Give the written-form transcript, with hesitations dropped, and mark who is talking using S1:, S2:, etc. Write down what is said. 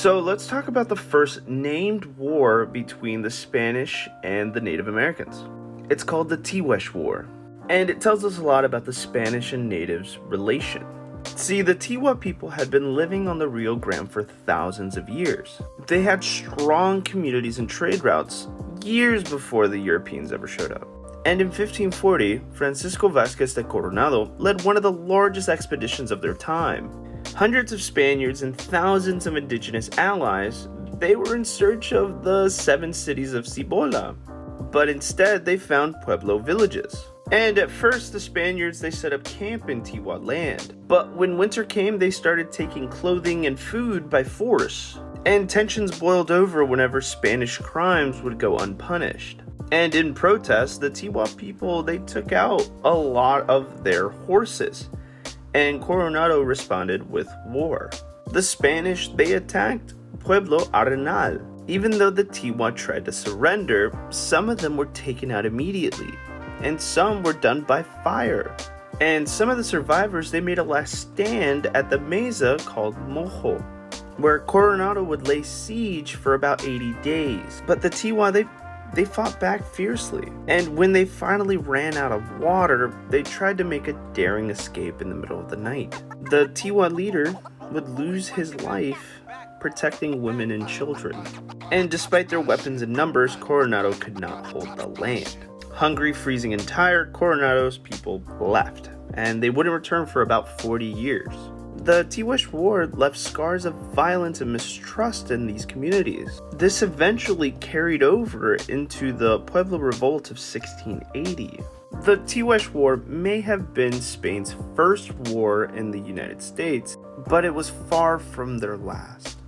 S1: So let's talk about the first named war between the Spanish and the Native Americans. It's called the Tiguex War, and it tells us a lot about the Spanish and natives' relation. See, the Tiwa people had been living on the Rio Grande for thousands of years. They had strong communities and trade routes years before the Europeans ever showed up. And in 1540, Francisco Vázquez de Coronado led one of the largest expeditions of their time. Hundreds of Spaniards and thousands of indigenous allies, they were in search of the 7 cities of Cibola. But instead, they found Pueblo villages. And at first, the Spaniards, they set up camp in Tiwa land. But when winter came, they started taking clothing and food by force. And tensions boiled over whenever Spanish crimes would go unpunished. And in protest, the Tiwa people, they took out a lot of their horses. And Coronado responded with war. The Spanish, they attacked Pueblo Arenal. Even though the Tiwa tried to surrender, some of them were taken out immediately. And some were done by fire. And some of the survivors, they made a last stand at the mesa called Mojo, where Coronado would lay siege for about 80 days. But the Tiwa, they fought back fiercely. And when they finally ran out of water, they tried to make a daring escape in the middle of the night. The Tiwa leader would lose his life protecting women and children. And despite their weapons and numbers, Coronado could not hold the land. Hungry, freezing, and tired, Coronado's people left, and they wouldn't return for about 40 years. The Tiguex War left scars of violence and mistrust in these communities. This eventually carried over into the Pueblo Revolt of 1680. The Tiguex War may have been Spain's first war in the United States, but it was far from their last.